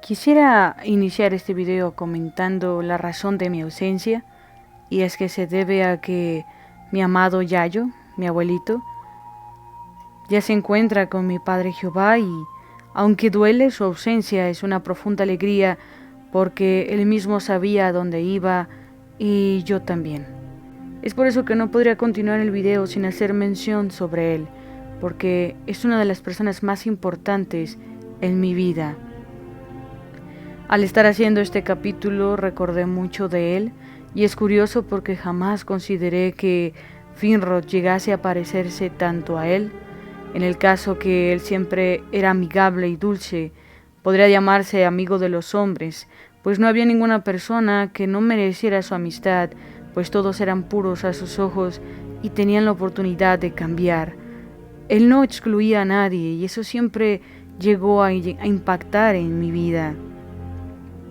Quisiera iniciar este video comentando la razón de mi ausencia, y es que se debe a que mi amado Yayo, mi abuelito, ya se encuentra con mi Padre Jehová, y aunque duele, su ausencia es una profunda alegría porque él mismo sabía a dónde iba y yo también. Es por eso que no podría continuar el video sin hacer mención sobre él, porque es una de las personas más importantes en mi vida. Al estar haciendo este capítulo recordé mucho de él, y es curioso porque jamás consideré que Finrod llegase a parecerse tanto a él. En el caso que él siempre era amigable y dulce, podría llamarse amigo de los hombres, pues no había ninguna persona que no mereciera su amistad, pues todos eran puros a sus ojos y tenían la oportunidad de cambiar. Él no excluía a nadie, y eso siempre llegó a impactar en mi vida.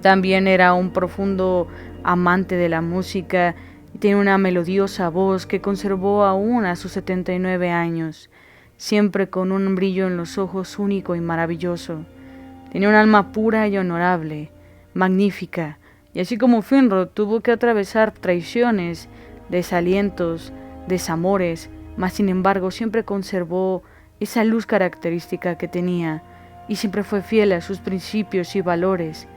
También era un profundo amante de la música y tenía una melodiosa voz que conservó aún a sus 79 años, siempre con un brillo en los ojos único y maravilloso. Tenía un alma pura y honorable, magnífica, y así como Finrod tuvo que atravesar traiciones, desalientos, desamores, mas sin embargo siempre conservó esa luz característica que tenía, y siempre fue fiel a sus principios y valores,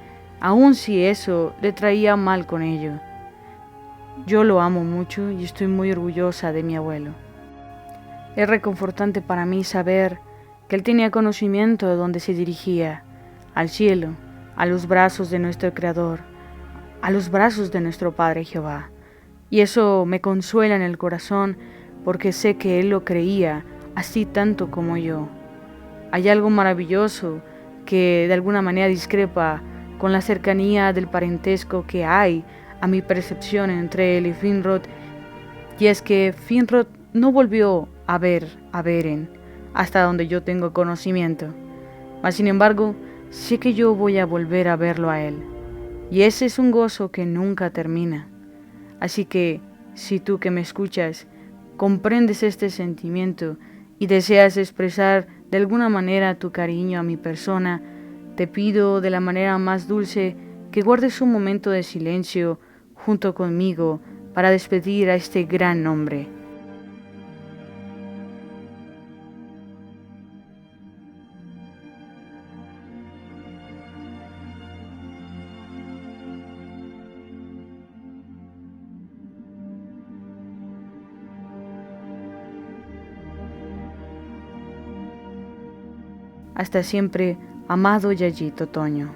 aun si eso le traía mal con ello. Yo lo amo mucho y estoy muy orgullosa de mi abuelo. Es reconfortante para mí saber que él tenía conocimiento de dónde se dirigía, al cielo, a los brazos de nuestro Creador, a los brazos de nuestro Padre Jehová. Y eso me consuela en el corazón porque sé que él lo creía así tanto como yo. Hay algo maravilloso que de alguna manera discrepa con la cercanía del parentesco que hay a mi percepción entre él y Finrod, y es que Finrod no volvió a ver a Beren hasta donde yo tengo conocimiento, mas sin embargo sé que yo voy a volver a verlo a él, y ese es un gozo que nunca termina. Así que si tú que me escuchas comprendes este sentimiento y deseas expresar de alguna manera tu cariño a mi persona, te pido de la manera más dulce que guardes un momento de silencio junto conmigo para despedir a este gran hombre. Hasta siempre, amado Yayito Toño.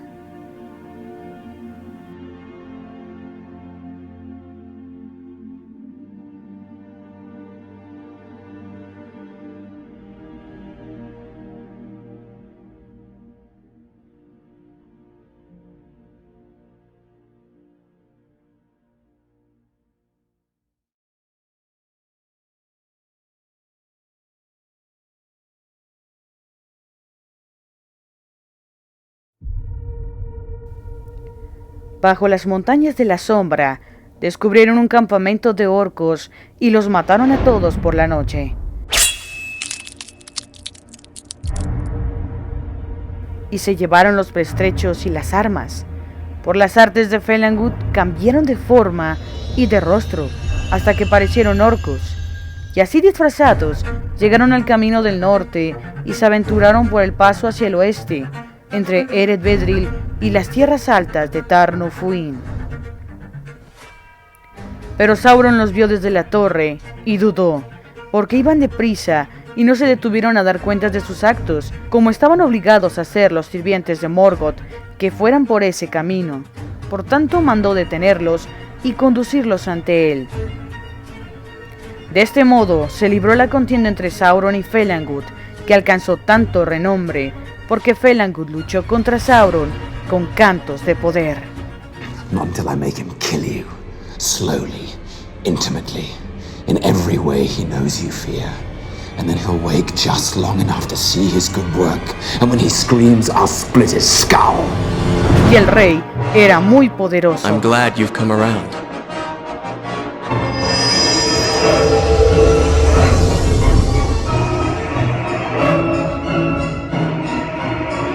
Bajo las montañas de la sombra, descubrieron un campamento de orcos y los mataron a todos por la noche. Y se llevaron los pertrechos y las armas. Por las artes de Felangund cambiaron de forma y de rostro hasta que parecieron orcos. Y así disfrazados llegaron al camino del norte y se aventuraron por el paso hacia el oeste, entre Eredvedril y las tierras altas de Tarnufuin. Pero Sauron los vio desde la torre y dudó, porque iban deprisa y no se detuvieron a dar cuentas de sus actos, como estaban obligados a hacer los sirvientes de Morgoth que fueran por ese camino. Por tanto mandó detenerlos y conducirlos ante él. De este modo se libró la contienda entre Sauron y Felangund, que alcanzó tanto renombre, porque Felangund luchó contra Sauron con cantos de poder. Not until I make him kill you, slowly, intimately, in every way he knows you fear. And then he'll wake just long enough to see his good work, and when he screams, I'll split his skull. Y el rey era muy poderoso. I'm glad you've come around.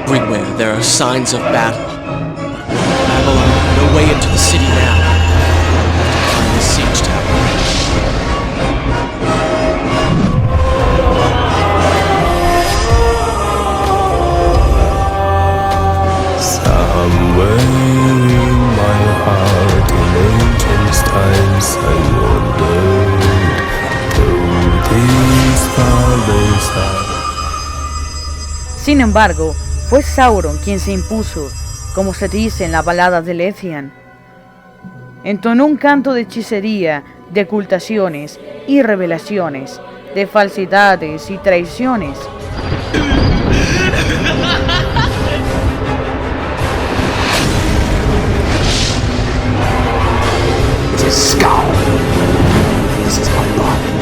Everywhere there are signs of battle. way into the city now. Find the siege tower. Somewhere in my heart, in ancient times, I wondered who these fathers are. Sin embargo, fue Sauron quien se impuso, como se dice en la balada de Lethian. Entonó un canto de hechicería, de ocultaciones y revelaciones, de falsedades y traiciones. It is skull. This is my bargain.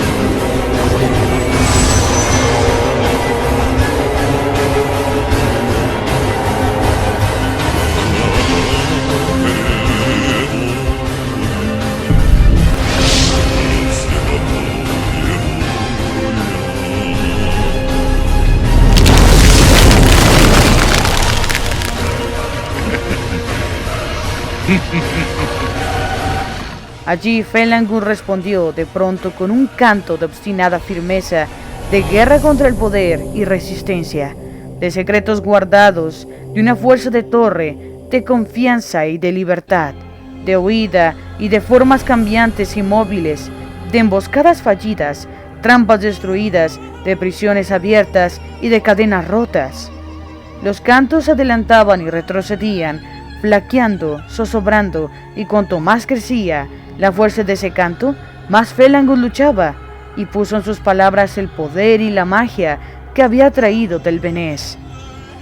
Allí Felangund respondió de pronto con un canto de obstinada firmeza, de guerra contra el poder y resistencia, de secretos guardados, de una fuerza de torre, de confianza y de libertad, de huida y de formas cambiantes y móviles, de emboscadas fallidas, trampas destruidas, de prisiones abiertas y de cadenas rotas. Los cantos adelantaban y retrocedían, flaqueando, zozobrando, y cuanto más crecía la fuerza de ese canto, más Felangund luchaba, y puso en sus palabras el poder y la magia que había traído del Benés.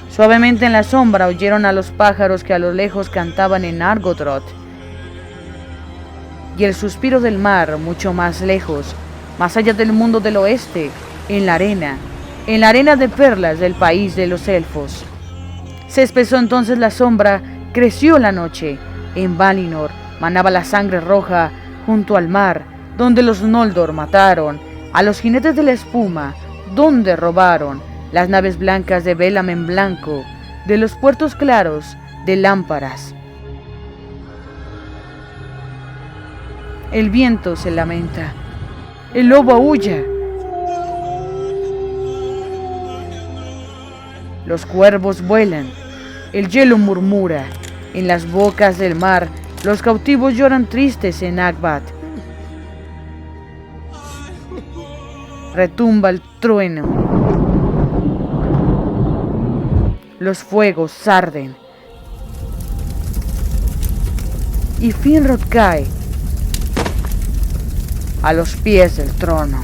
Suavemente en la sombra oyeron a los pájaros que a lo lejos cantaban en Argotroth, y el suspiro del mar mucho más lejos, más allá del mundo del oeste, en la arena de perlas del país de los elfos. Se espesó entonces la sombra, creció la noche. En Valinor manaba la sangre roja junto al mar, donde los Noldor mataron a los jinetes de la espuma, donde robaron las naves blancas de Velam en blanco, de los puertos claros de lámparas. El viento se lamenta, el lobo aúlla, los cuervos vuelan, el hielo murmura, en las bocas del mar los cautivos lloran tristes en Akbat. Retumba el trueno, los fuegos arden, y Finrod cae a los pies del trono.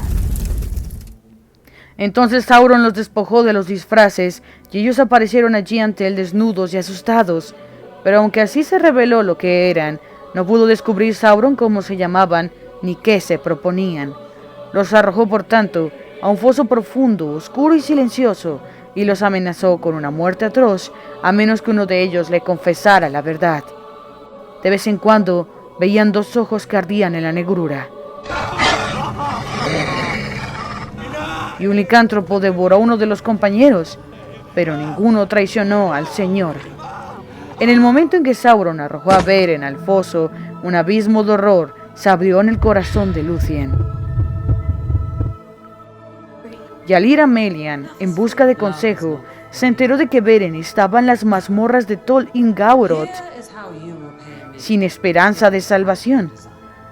Entonces Sauron los despojó de los disfraces, y ellos aparecieron allí ante él desnudos y asustados. Pero aunque así se reveló lo que eran, no pudo descubrir Sauron cómo se llamaban ni qué se proponían. Los arrojó, por tanto, a un foso profundo, oscuro y silencioso, y los amenazó con una muerte atroz, a menos que uno de ellos le confesara la verdad. De vez en cuando veían dos ojos que ardían en la negrura. Y un licántropo devoró a uno de los compañeros, pero ninguno traicionó al Señor. En el momento en que Sauron arrojó a Beren al foso, un abismo de horror se abrió en el corazón de Lúthien. Y al ir a Melian en busca de consejo, se enteró de que Beren estaba en las mazmorras de Tol Ingauroth, sin esperanza de salvación.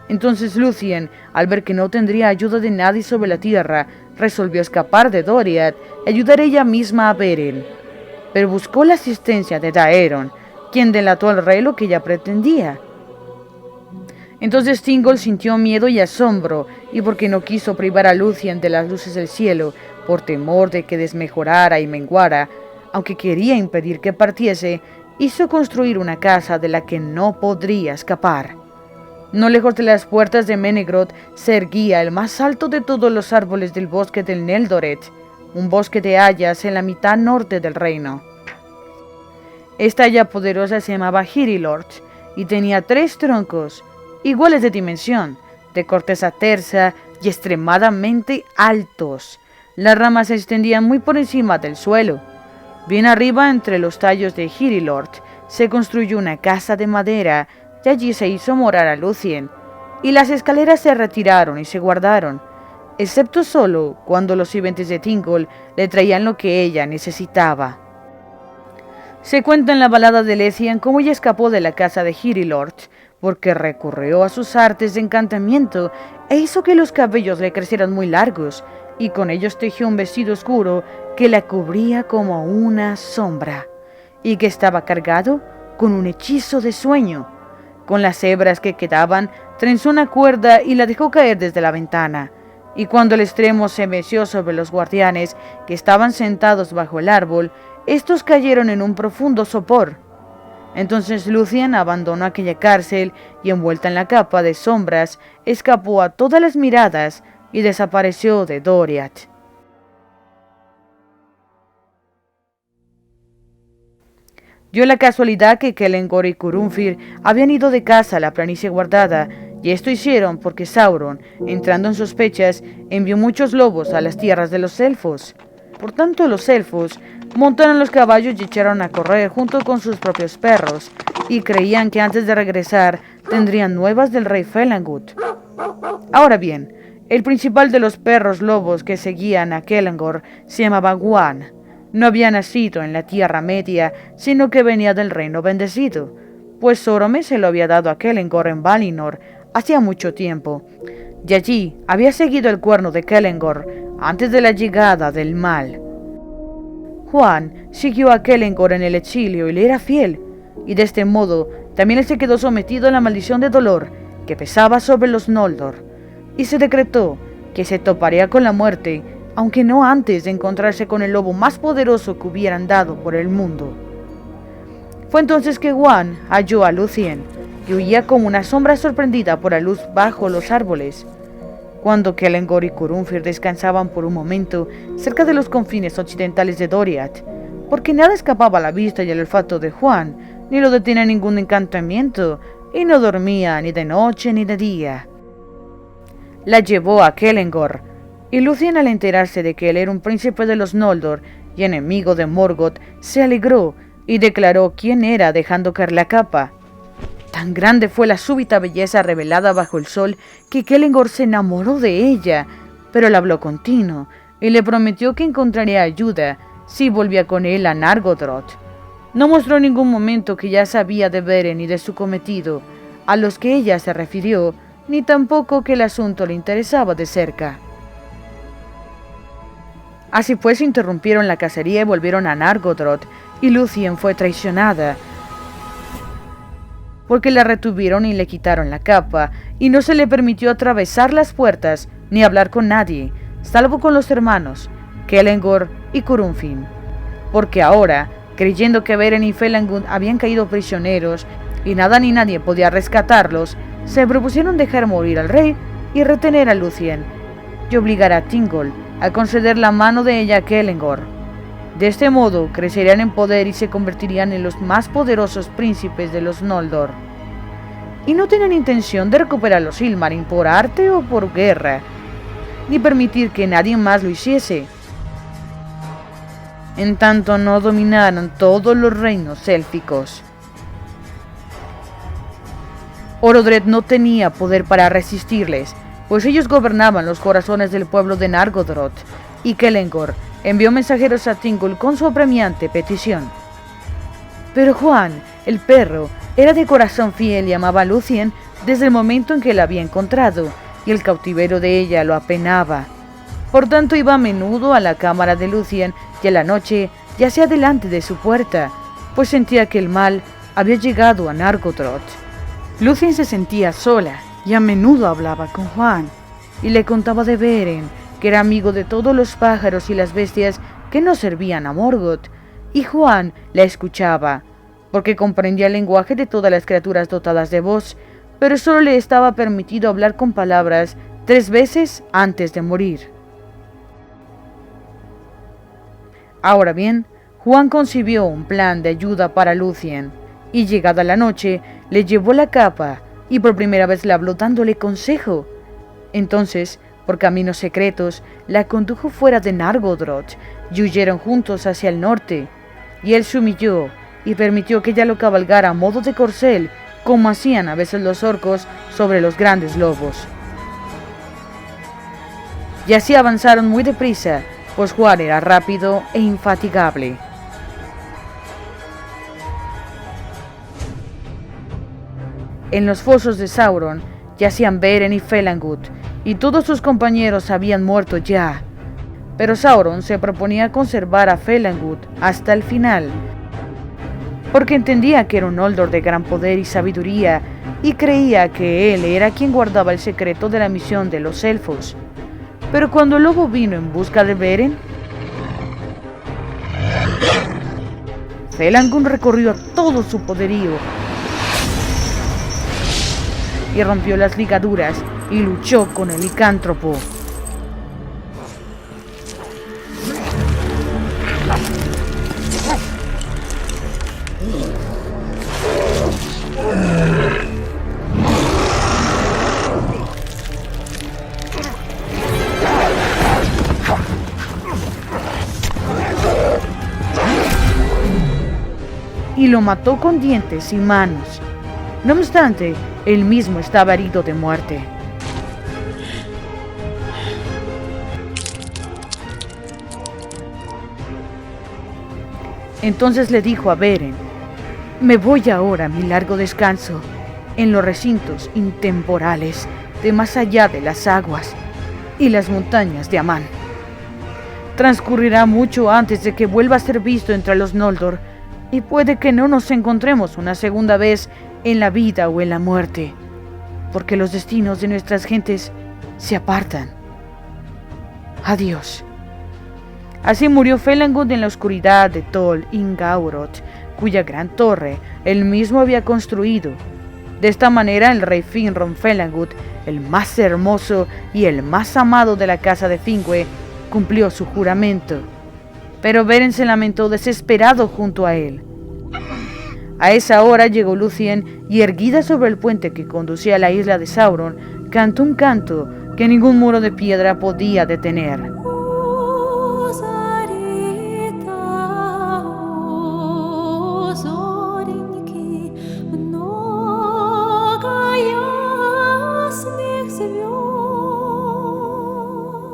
Entonces Lúthien, al ver que no tendría ayuda de nadie sobre la tierra, resolvió escapar de Doriath y ayudar ella misma a Beren. Pero buscó la asistencia de Daeron, quien delató al rey lo que ella pretendía. Entonces Thingol sintió miedo y asombro, y porque no quiso privar a Lúthien de las luces del cielo, por temor de que desmejorara y menguara, aunque quería impedir que partiese, hizo construir una casa de la que no podría escapar. No lejos de las puertas de Menegroth se erguía el más alto de todos los árboles del bosque del Neldoret, un bosque de hayas en la mitad norte del reino. Esta haya poderosa se llamaba Hirilort y tenía 3 troncos, iguales de dimensión, de corteza tersa y extremadamente altos. Las ramas se extendían muy por encima del suelo. Bien arriba, entre los tallos de Hirilort, se construyó una casa de madera y allí se hizo morar a Lúthien, y las escaleras se retiraron y se guardaron, excepto solo cuando los sirvientes de Thingol le traían lo que ella necesitaba. Se cuenta en la balada de Lethien cómo ella escapó de la casa de Hirilord, porque recurrió a sus artes de encantamiento e hizo que los cabellos le crecieran muy largos, y con ellos tejió un vestido oscuro que la cubría como una sombra, y que estaba cargado con un hechizo de sueño. Con las hebras que quedaban, trenzó una cuerda y la dejó caer desde la ventana, y cuando el extremo se meció sobre los guardianes que estaban sentados bajo el árbol, estos cayeron en un profundo sopor. Entonces Lúthien abandonó aquella cárcel y, envuelta en la capa de sombras, escapó a todas las miradas y desapareció de Doriath. Dio la casualidad que Kelengor y Curunfir habían ido de caza a la planicie guardada, y esto hicieron porque Sauron, entrando en sospechas, envió muchos lobos a las tierras de los elfos. Por tanto, los elfos montaron los caballos y echaron a correr junto con sus propios perros, y creían que antes de regresar tendrían nuevas del rey Felangund. Ahora bien, el principal de los perros lobos que seguían a Kelengor se llamaba Guan. No había nacido en la Tierra Media, sino que venía del Reino Bendecido, pues Sorome se lo había dado a Kelengor en Valinor hacía mucho tiempo, y allí había seguido el cuerno de Kelengor antes de la llegada del mal. Juan siguió a Kelengor en el exilio y le era fiel, y de este modo también él se quedó sometido a la maldición de dolor que pesaba sobre los Noldor, y se decretó que se toparía con la muerte, aunque no antes de encontrarse con el lobo más poderoso que hubieran dado por el mundo. Fue entonces que Juan halló a Lúthien, que huía como una sombra sorprendida por la luz bajo los árboles. Cuando Kelengor y Curunfir descansaban por un momento cerca de los confines occidentales de Doriath, porque nada escapaba a la vista y al olfato de Juan, ni lo detenía ningún encantamiento, y no dormía ni de noche ni de día. La llevó a Kelengor, y Lúthien, al enterarse de que él era un príncipe de los Noldor y enemigo de Morgoth, se alegró y declaró quién era, dejando caer la capa. Tan grande fue la súbita belleza revelada bajo el sol que Kelengor se enamoró de ella, pero le habló continuo y le prometió que encontraría ayuda si volvía con él a Nargothrond. No mostró en ningún momento que ya sabía de Beren y de su cometido, a los que ella se refirió, ni tampoco que el asunto le interesaba de cerca. Así pues, interrumpieron la cacería y volvieron a Nargothrond, y Lúthien fue traicionada, porque la retuvieron y le quitaron la capa, y no se le permitió atravesar las puertas ni hablar con nadie, salvo con los hermanos Kelengor y Curunfin, porque ahora, creyendo que Beren y Felangund habían caído prisioneros y nada ni nadie podía rescatarlos, se propusieron dejar morir al rey y retener a Lúthien, y obligar a Thingol a conceder la mano de ella a Kelengor. De este modo crecerían en poder y se convertirían en los más poderosos príncipes de los Noldor. Y no tenían intención de recuperar los Silmarin por arte o por guerra, ni permitir que nadie más lo hiciese, en tanto no dominaran todos los reinos élficos. Orodred no tenía poder para resistirles, pues ellos gobernaban los corazones del pueblo de Nargothrond, y Kelengor envió mensajeros a Thingol con su apremiante petición. Pero Juan, el perro, era de corazón fiel y amaba a Lúthien desde el momento en que la había encontrado, y el cautiverio de ella lo apenaba. Por tanto iba a menudo a la cámara de Lúthien y a la noche yacía delante de su puerta, pues sentía que el mal había llegado a Nargothrond. Lúthien se sentía sola y a menudo hablaba con Juan, y le contaba de Beren, que era amigo de todos los pájaros y las bestias que no servían a Morgoth, y Juan la escuchaba, porque comprendía el lenguaje de todas las criaturas dotadas de voz, pero solo le estaba permitido hablar con palabras 3 veces antes de morir. Ahora bien, Juan concibió un plan de ayuda para Lúthien, y llegada la noche, le llevó la capa, y por primera vez le habló dándole consejo. Entonces, por caminos secretos, la condujo fuera de Nargothrond, y huyeron juntos hacia el norte, y él se humilló, y permitió que ella lo cabalgara a modo de corcel, como hacían a veces los orcos sobre los grandes lobos. Y así avanzaron muy deprisa, pues Juan era rápido e infatigable. En los fosos de Sauron yacían Beren y Felangund, y todos sus compañeros habían muerto ya. Pero Sauron se proponía conservar a Felangund hasta el final, porque entendía que era un Noldor de gran poder y sabiduría, y creía que él era quien guardaba el secreto de la misión de los elfos. Pero cuando el lobo vino en busca de Beren, Felangund recorrió todo su poderío y rompió las ligaduras y luchó con el licántropo. Y lo mató con dientes y manos. No obstante, él mismo estaba herido de muerte. Entonces le dijo a Beren: me voy ahora a mi largo descanso en los recintos intemporales de más allá de las aguas y las montañas de Amán. Transcurrirá mucho antes de que vuelva a ser visto entre los Noldor, y puede que no nos encontremos una segunda vez en la vida o en la muerte, porque los destinos de nuestras gentes se apartan. Adiós. Así murió Felangund en la oscuridad de Tol Ingauroth, cuya gran torre él mismo había construido. De esta manera el rey Finron Felangund, el más hermoso y el más amado de la casa de Finwë, cumplió su juramento. Pero Beren se lamentó desesperado junto a él. A esa hora llegó Lúthien y, erguida sobre el puente que conducía a la isla de Sauron, cantó un canto que ningún muro de piedra podía detener.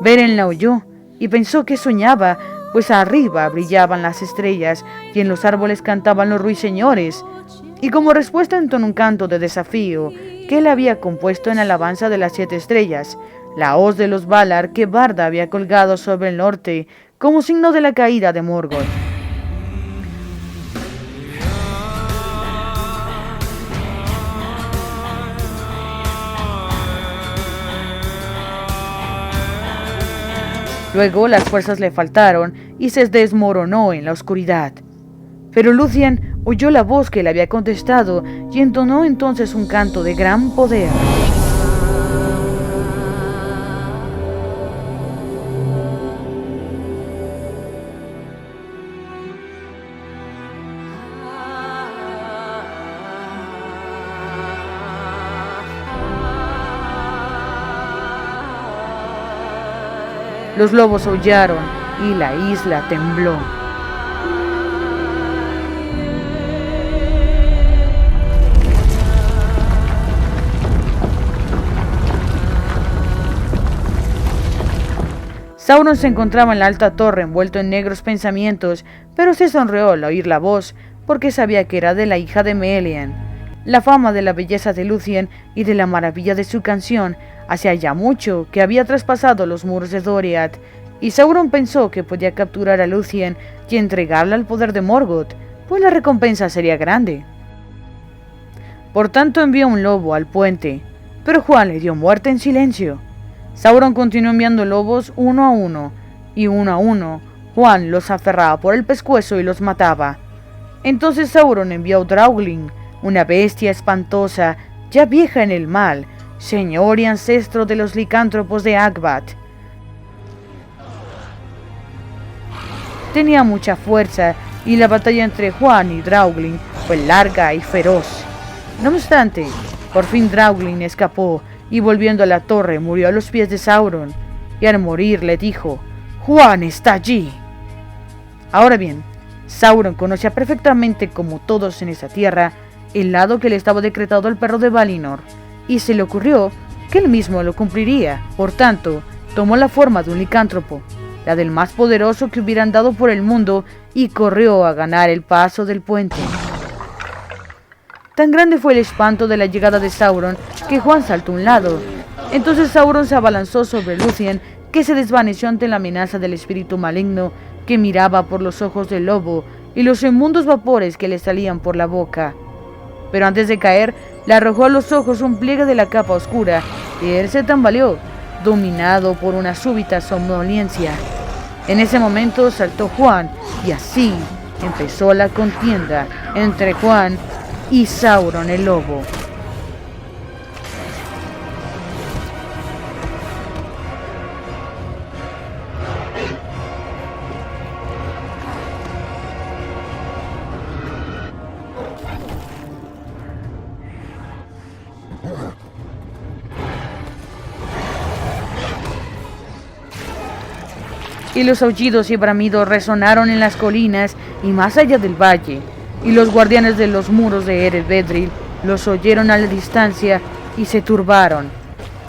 Beren la oyó y pensó que soñaba, pues arriba brillaban las estrellas y en los árboles cantaban los ruiseñores, y como respuesta entonó un canto de desafío que él había compuesto en alabanza de las 7 estrellas, la hoz de los Valar que Barda había colgado sobre el norte como signo de la caída de Morgoth. Luego las fuerzas le faltaron y se desmoronó en la oscuridad. Pero Lúthien oyó la voz que le había contestado y entonó entonces un canto de gran poder. Los lobos aullaron y la isla tembló. Sauron se encontraba en la alta torre envuelto en negros pensamientos, pero se sonrió al oír la voz, porque sabía que era de la hija de Melian. La fama de la belleza de Lúthien y de la maravilla de su canción hacía ya mucho que había traspasado los muros de Doriath, y Sauron pensó que podía capturar a Lúthien y entregarla al poder de Morgoth, pues la recompensa sería grande. Por tanto envió un lobo al puente, pero Juan le dio muerte en silencio. Sauron continuó enviando lobos uno a uno, y uno a uno Juan los aferraba por el pescuezo y los mataba. Entonces Sauron envió a Draugling, una bestia espantosa, ya vieja en el mal, señor y ancestro de los licántropos de Akbat. Tenía mucha fuerza y la batalla entre Juan y Draugling fue larga y feroz. No obstante, por fin Draugling escapó y volviendo a la torre murió a los pies de Sauron, y al morir le dijo: «Juan está allí». Ahora bien, Sauron conocía perfectamente, como todos en esa tierra, el lado que le estaba decretado al perro de Valinor, y se le ocurrió que él mismo lo cumpliría. Por tanto, tomó la forma de un licántropo, la del más poderoso que hubiera andado por el mundo, y corrió a ganar el paso del puente. Tan grande fue el espanto de la llegada de Sauron que Juan saltó a un lado. Entonces Sauron se abalanzó sobre Lúthien, que se desvaneció ante la amenaza del espíritu maligno que miraba por los ojos del lobo y los inmundos vapores que le salían por la boca. Pero antes de caer, le arrojó a los ojos un pliegue de la capa oscura, y él se tambaleó, dominado por una súbita somnolencia. En ese momento saltó Juan, y así empezó la contienda entre Juan y Sauron el lobo. Y los aullidos y bramidos resonaron en las colinas y más allá del valle, y los guardianes de los muros de Erebedril los oyeron a la distancia y se turbaron.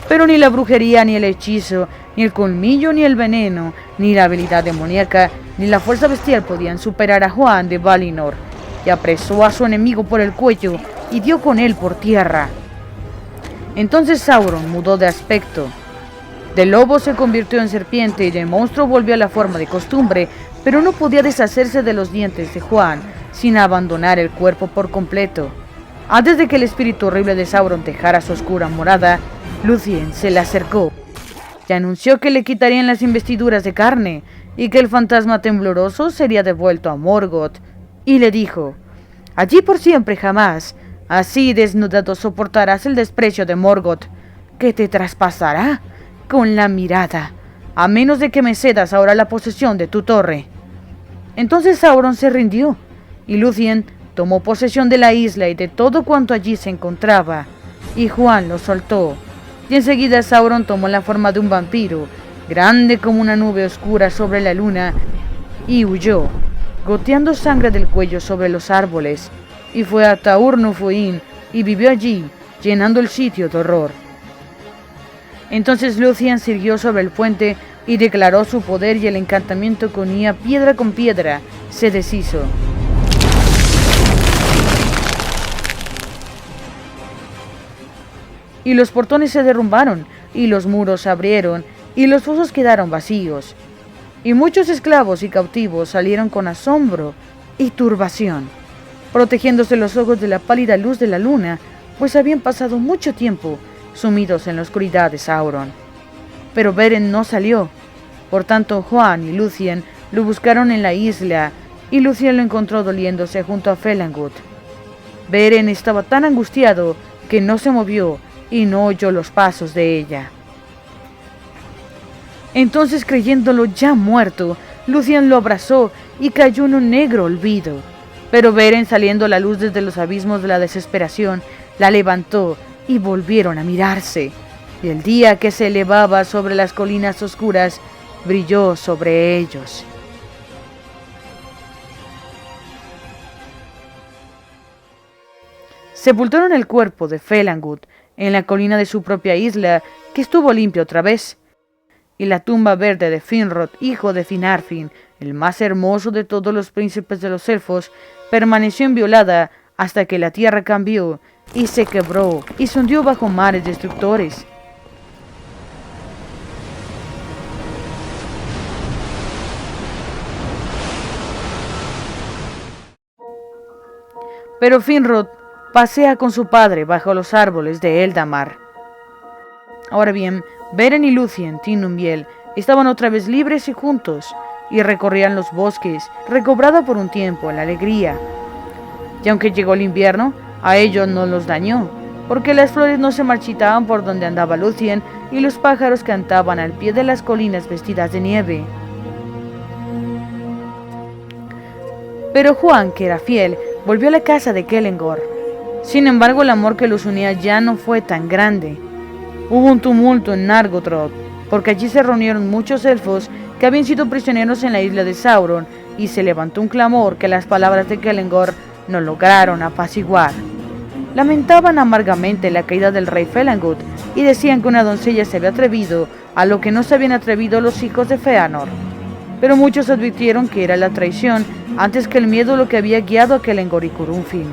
Pero ni la brujería, ni el hechizo, ni el colmillo, ni el veneno, ni la habilidad demoníaca, ni la fuerza bestial podían superar a Juan de Valinor, y apresó a su enemigo por el cuello y dio con él por tierra. Entonces Sauron mudó de aspecto. De lobo se convirtió en serpiente y de monstruo volvió a la forma de costumbre, pero no podía deshacerse de los dientes de Juan sin abandonar el cuerpo por completo. Antes de que el espíritu horrible de Sauron dejara su oscura morada, Lúthien se le acercó y anunció que le quitarían las investiduras de carne y que el fantasma tembloroso sería devuelto a Morgoth, y le dijo: allí por siempre jamás, así desnudado soportarás el desprecio de Morgoth, que te traspasará con la mirada, a menos de que me cedas ahora la posesión de tu torre. Entonces Sauron se rindió, y Lúthien tomó posesión de la isla y de todo cuanto allí se encontraba, y Juan lo soltó, y enseguida Sauron tomó la forma de un vampiro, grande como una nube oscura sobre la luna, y huyó, goteando sangre del cuello sobre los árboles, y fue a Taur Nufuin, y vivió allí, llenando el sitio de horror. Entonces Lúthien siguió sobre el puente y declaró su poder, y el encantamiento que unía piedra con piedra se deshizo. Y los portones se derrumbaron, y los muros se abrieron, y los fosos quedaron vacíos. Y muchos esclavos y cautivos salieron con asombro y turbación, protegiéndose los ojos de la pálida luz de la luna, pues habían pasado mucho tiempo sumidos en la oscuridad de Sauron. Pero Beren no salió. Por tanto, Juan y Lúthien lo buscaron en la isla, y Lúthien lo encontró doliéndose junto a Felangund. Beren estaba tan angustiado que no se movió y no oyó los pasos de ella. Entonces, creyéndolo ya muerto, Lúthien lo abrazó y cayó en un negro olvido. Pero Beren, saliendo a la luz desde los abismos de la desesperación, la levantó y volvieron a mirarse, y el día que se elevaba sobre las colinas oscuras brilló sobre ellos. Sepultaron el cuerpo de Felangund en la colina de su propia isla, que estuvo limpia otra vez, y la tumba verde de Finrod, hijo de Finarfin, el más hermoso de todos los príncipes de los elfos, permaneció inviolada hasta que la tierra cambió y se quebró y se hundió bajo mares destructores. Pero Finrod pasea con su padre bajo los árboles de Eldamar. Ahora bien, Beren y Lúthien, Tinumbiel, estaban otra vez libres y juntos, y recorrían los bosques, recobrada por un tiempo la alegría. Y aunque llegó el invierno, a ellos no los dañó, porque las flores no se marchitaban por donde andaba Lúthien, y los pájaros cantaban al pie de las colinas vestidas de nieve. Pero Juan, que era fiel, volvió a la casa de Kelengor. Sin embargo, el amor que los unía ya no fue tan grande. Hubo un tumulto en Nargothrond, porque allí se reunieron muchos elfos que habían sido prisioneros en la isla de Sauron, y se levantó un clamor que las palabras de Kelengor no lograron apaciguar. lamentaban amargamente la caída del rey Felangund y decían que una doncella se había atrevido a lo que no se habían atrevido los hijos de Fëanor. Pero muchos advirtieron que era la traición antes que el miedo lo que había guiado a Kelengor y Curunfin.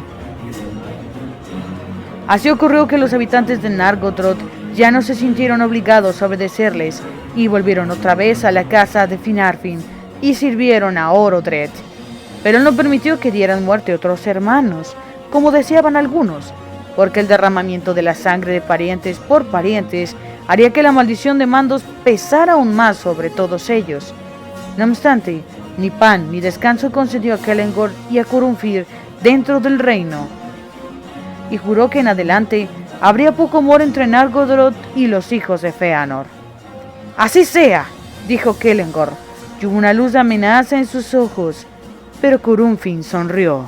Así ocurrió que los habitantes de Nargothrond ya no se sintieron obligados a obedecerles y volvieron otra vez a la casa de Finarfin y sirvieron a Orodred. Pero él no permitió que dieran muerte a otros hermanos, como deseaban algunos, porque el derramamiento de la sangre de parientes por parientes haría que la maldición de Mandos pesara aún más sobre todos ellos. No obstante, ni pan ni descanso concedió a Kelengor y a Curunfir dentro del reino, y juró que en adelante habría poco amor entre Nargothrond y los hijos de Fëanor. «Así sea», dijo Kelengor, y hubo una luz de amenaza en sus ojos, pero Curunfin sonrió.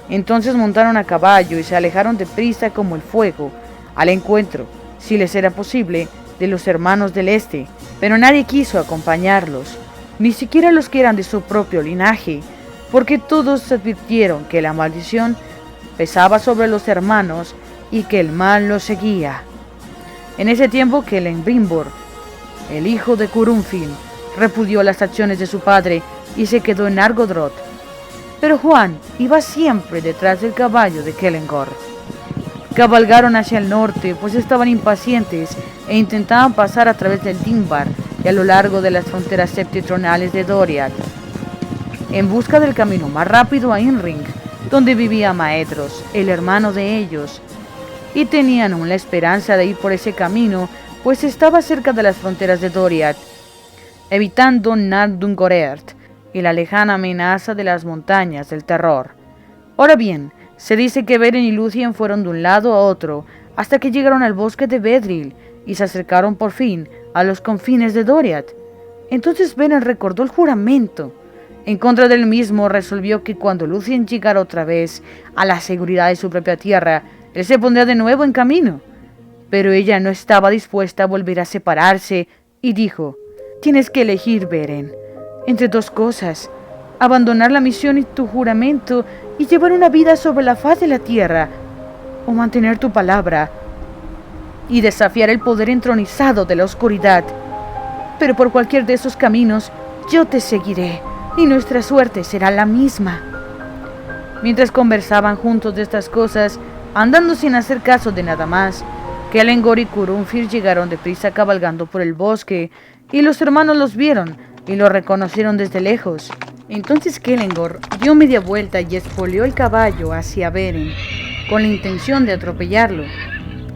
Entonces montaron a caballo y se alejaron deprisa como el fuego, al encuentro, si les era posible, de los hermanos del Este, pero nadie quiso acompañarlos, ni siquiera los que eran de su propio linaje, porque todos advirtieron que la maldición pesaba sobre los hermanos y que el mal los seguía. En ese tiempo Celebrimbor, el hijo de Curunfin, repudió las acciones de su padre y se quedó en Nargothrond. Pero Juan iba siempre detrás del caballo de Kelengor. Cabalgaron hacia el norte, pues estaban impacientes e intentaban pasar a través del Dimbar y a lo largo de las fronteras septentrionales de Doriath, en busca del camino más rápido a Imring, donde vivía Maedhros, el hermano de ellos, y tenían aún la esperanza de ir por ese camino, pues estaba cerca de las fronteras de Doriath, evitando Nardungoreart y la lejana amenaza de las montañas del terror. Ahora bien, se dice que Beren y Lúthien fueron de un lado a otro hasta que llegaron al bosque de Bedril y se acercaron por fin a los confines de Doriath. Entonces Beren recordó el juramento. En contra del mismo, resolvió que cuando Lúthien llegara otra vez a la seguridad de su propia tierra, él se pondría de nuevo en camino. Pero ella no estaba dispuesta a volver a separarse y dijo: «Tienes que elegir, Beren, entre dos cosas: abandonar la misión y tu juramento y llevar una vida sobre la faz de la tierra, o mantener tu palabra y desafiar el poder entronizado de la oscuridad. Pero por cualquier de esos caminos yo te seguiré, y nuestra suerte será la misma». Mientras conversaban juntos de estas cosas, andando sin hacer caso de nada más, Kelengor y Curunfir llegaron deprisa cabalgando por el bosque, y los hermanos los vieron y lo reconocieron desde lejos. Entonces Kelengor dio media vuelta y espoleó el caballo hacia Beren, con la intención de atropellarlo.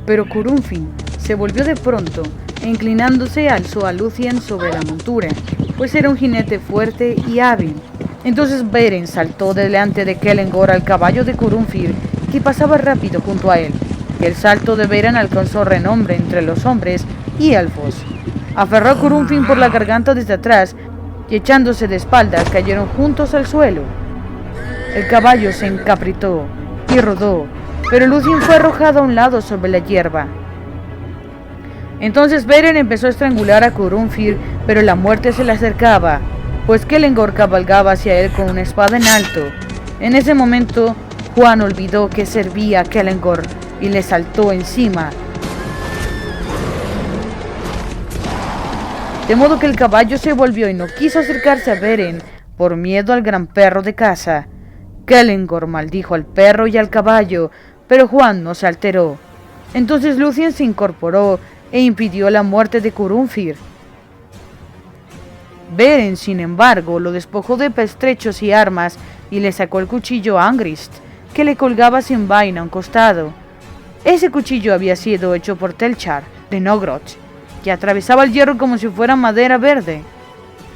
Pero Curunfin se volvió de pronto e inclinándose alzó a Lúthien sobre la montura, pues era un jinete fuerte y hábil. Entonces Beren saltó delante de Kelengor al caballo de Curunfir, que pasaba rápido junto a él. El salto de Beren alcanzó renombre entre los hombres y elfos. Aferró a Curunfin por la garganta desde atrás y echándose de espaldas cayeron juntos al suelo. El caballo se encapritó y rodó, pero Lúthien fue arrojado a un lado sobre la hierba. Entonces Beren empezó a estrangular a Curunfir, pero la muerte se le acercaba, pues Kelengor cabalgaba hacia él con una espada en alto. En ese momento, Juan olvidó que servía a Kelengor y le saltó encima, de modo que el caballo se volvió y no quiso acercarse a Beren por miedo al gran perro de caza. Kelengor maldijo al perro y al caballo, pero Juan no se alteró. Entonces Lúthien se incorporó e impidió la muerte de Curunfir. Beren, sin embargo, lo despojó de pertrechos y armas y le sacó el cuchillo a Angrist, que le colgaba sin vaina a un costado. Ese cuchillo había sido hecho por Telchar, de Nogroth, que atravesaba el hierro como si fuera madera verde.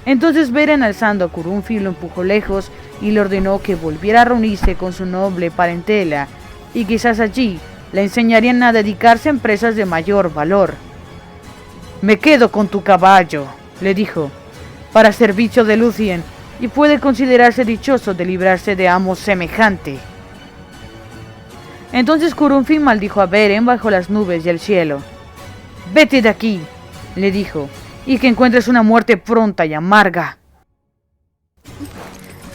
Entonces Beren, alzando a Curunfir, lo empujó lejos y le ordenó que volviera a reunirse con su noble parentela, y quizás allí le enseñarían a dedicarse a empresas de mayor valor. «Me quedo con tu caballo», le dijo, «para servicio de Lúthien, y puede considerarse dichoso de librarse de amo semejante». Entonces Curunfir maldijo a Beren bajo las nubes y el cielo. «Vete de aquí», le dijo, «y que encuentres una muerte pronta y amarga».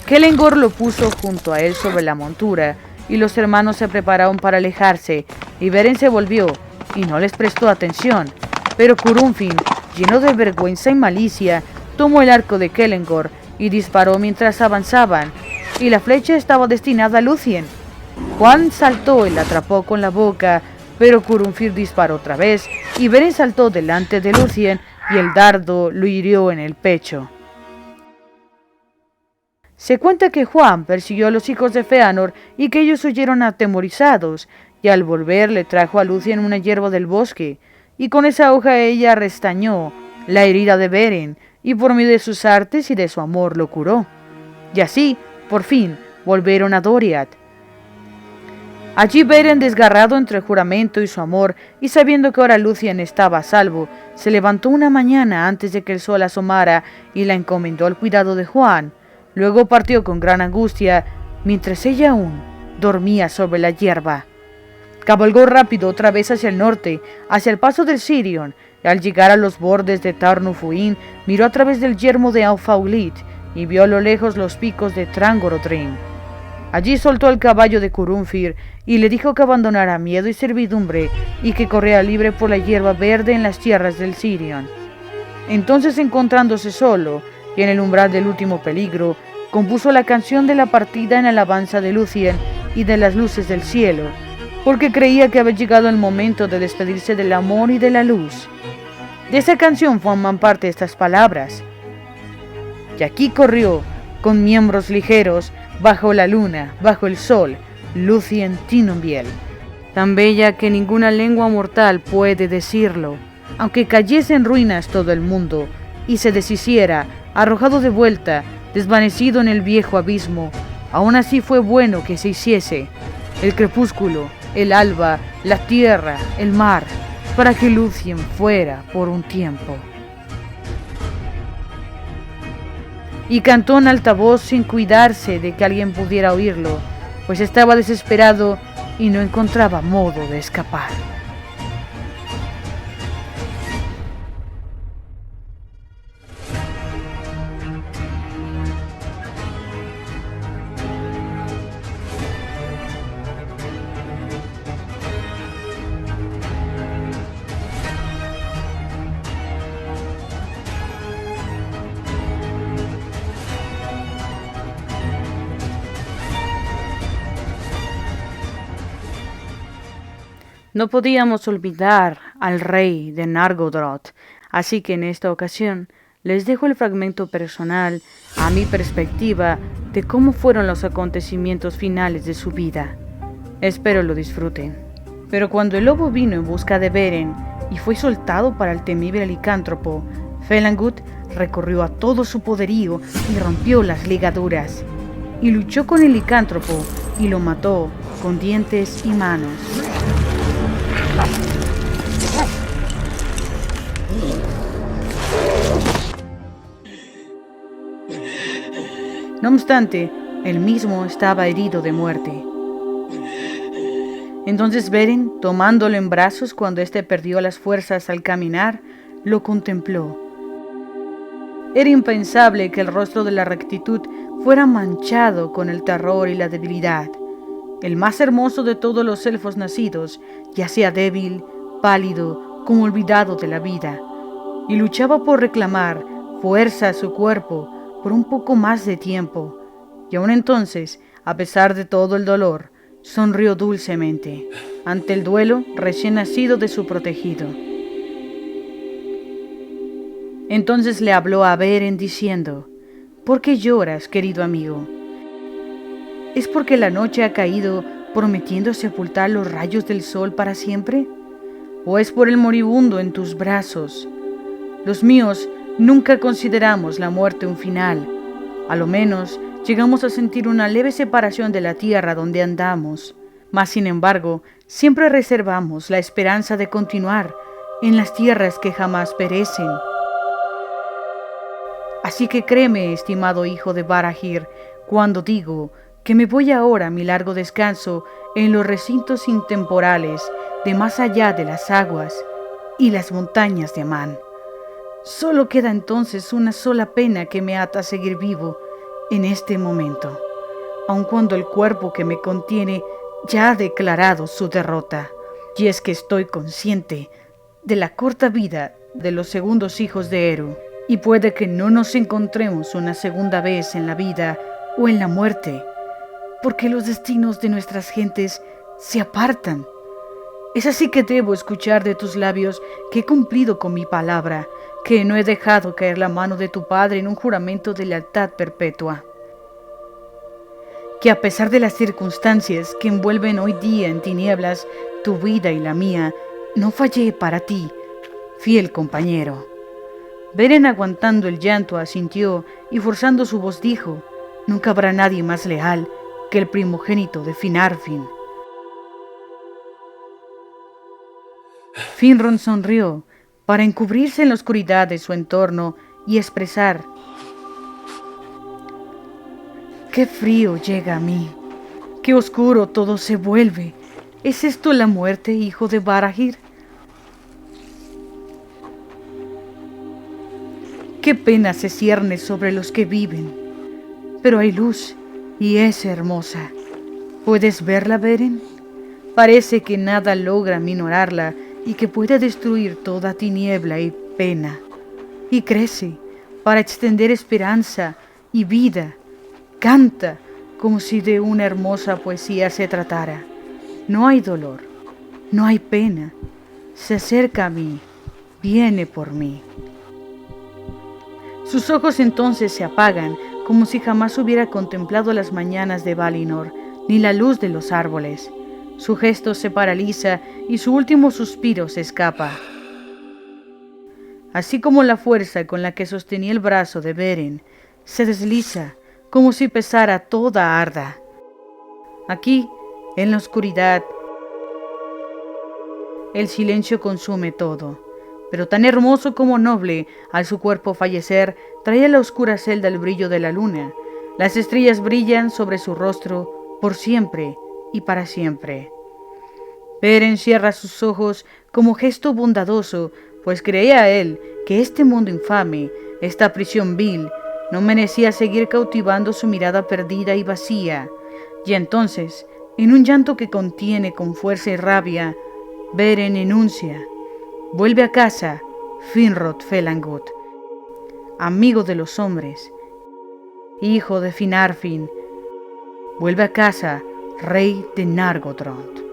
Kelengor lo puso junto a él sobre la montura y los hermanos se prepararon para alejarse, y Beren se volvió y no les prestó atención. Pero Curunfin, lleno de vergüenza y malicia, tomó el arco de Kelengor y disparó mientras avanzaban, y la flecha estaba destinada a Lúthien. Juan saltó y la atrapó con la boca, pero Curunfin disparó otra vez, y Beren saltó delante de Lúthien, y el dardo lo hirió en el pecho. Se cuenta que Juan persiguió a los hijos de Feanor y que ellos huyeron atemorizados, y al volver le trajo a Lúthien una hierba del bosque, y con esa hoja ella restañó la herida de Beren, y por medio de sus artes y de su amor lo curó. Y así, por fin, volvieron a Doriath. Allí Beren, desgarrado entre el juramento y su amor, y sabiendo que ahora Lúthien estaba a salvo, se levantó una mañana antes de que el sol asomara y la encomendó al cuidado de Juan. Luego partió con gran angustia, mientras ella aún dormía sobre la hierba. Cabalgó rápido otra vez hacia el norte, hacia el paso del Sirion, y al llegar a los bordes de Tarnufuin, miró a través del yermo de Aufaulit, y vio a lo lejos los picos de Trangorodrim. Allí soltó el caballo de Curunfir, y le dijo que abandonara miedo y servidumbre, y que corriera libre por la hierba verde en las tierras del Sirion. Entonces, encontrándose solo, y en el umbral del último peligro, compuso la canción de la partida en alabanza de Lúthien y de las luces del cielo, porque creía que había llegado el momento de despedirse del amor y de la luz. De esa canción forman parte estas palabras: y aquí corrió, con miembros ligeros, bajo la luna, bajo el sol, Lúthien Tinumbiel, tan bella que ninguna lengua mortal puede decirlo. Aunque cayese en ruinas todo el mundo, y se deshiciera, arrojado de vuelta, desvanecido en el viejo abismo, aún así fue bueno que se hiciese el crepúsculo, el alba, la tierra, el mar, para que Lúthien fuera por un tiempo. Y cantó en alta voz sin cuidarse de que alguien pudiera oírlo, pues estaba desesperado y no encontraba modo de escapar. No podíamos olvidar al rey de Nargothrond, así que en esta ocasión les dejo el fragmento personal, a mi perspectiva, de cómo fueron los acontecimientos finales de su vida. Espero lo disfruten. Pero cuando el lobo vino en busca de Beren y fue soltado para el temible licántropo, Felangut recorrió a todo su poderío y rompió las ligaduras, y luchó con el licántropo y lo mató con dientes y manos. No obstante, él mismo estaba herido de muerte. Entonces Beren, tomándolo en brazos cuando éste perdió las fuerzas al caminar, lo contempló. Era impensable que el rostro de la rectitud fuera manchado con el terror y la debilidad. El más hermoso de todos los elfos nacidos yacía débil, pálido, como olvidado de la vida, y luchaba por reclamar fuerza a su cuerpo por un poco más de tiempo, y aún entonces, a pesar de todo el dolor, sonrió dulcemente ante el duelo recién nacido de su protegido. Entonces le habló a Beren diciendo: ¿por qué lloras, querido amigo? ¿Es porque la noche ha caído prometiendo sepultar los rayos del sol para siempre? ¿O es por el moribundo en tus brazos? Los míos nunca consideramos la muerte un final. A lo menos llegamos a sentir una leve separación de la tierra donde andamos, mas sin embargo siempre reservamos la esperanza de continuar en las tierras que jamás perecen. Así que créeme, estimado hijo de Barahir, cuando digo que me voy ahora a mi largo descanso en los recintos intemporales de más allá de las aguas y las montañas de Amán. Solo queda entonces una sola pena que me ata a seguir vivo en este momento, aun cuando el cuerpo que me contiene ya ha declarado su derrota. Y es que estoy consciente de la corta vida de los segundos hijos de Eru, y puede que no nos encontremos una segunda vez en la vida o en la muerte, porque los destinos de nuestras gentes se apartan. Es así que debo escuchar de tus labios que he cumplido con mi palabra, que no he dejado caer la mano de tu padre en un juramento de lealtad perpetua. Que a pesar de las circunstancias que envuelven hoy día en tinieblas tu vida y la mía, no fallé para ti, fiel compañero. Beren, aguantando el llanto, asintió y forzando su voz dijo: nunca habrá nadie más leal que el primogénito de Finarfin. Finrod sonrió para encubrirse en la oscuridad de su entorno y expresar: qué frío llega a mí, qué oscuro todo se vuelve. ¿Es esto la muerte, hijo de Barahir? Qué pena se cierne sobre los que viven, pero hay luz y es hermosa. ¿Puedes verla, Beren? Parece que nada logra minorarla y que puede destruir toda tiniebla y pena. Y crece para extender esperanza y vida. Canta como si de una hermosa poesía se tratara. No hay dolor, no hay pena. Se acerca a mí, viene por mí. Sus ojos entonces se apagan, como si jamás hubiera contemplado las mañanas de Valinor, ni la luz de los árboles. Su gesto se paraliza y su último suspiro se escapa. Así como la fuerza con la que sostenía el brazo de Beren se desliza, como si pesara toda Arda. Aquí, en la oscuridad, el silencio consume todo. Pero tan hermoso como noble, al su cuerpo fallecer, trae a la oscura celda el brillo de la luna. Las estrellas brillan sobre su rostro por siempre y para siempre. Beren cierra sus ojos como gesto bondadoso, pues creía él que este mundo infame, esta prisión vil, no merecía seguir cautivando su mirada perdida y vacía. Y entonces, en un llanto que contiene con fuerza y rabia, Beren enuncia: vuelve a casa, Finrod Felangund, amigo de los hombres, hijo de Finarfin. Vuelve a casa, rey de Nargothrond.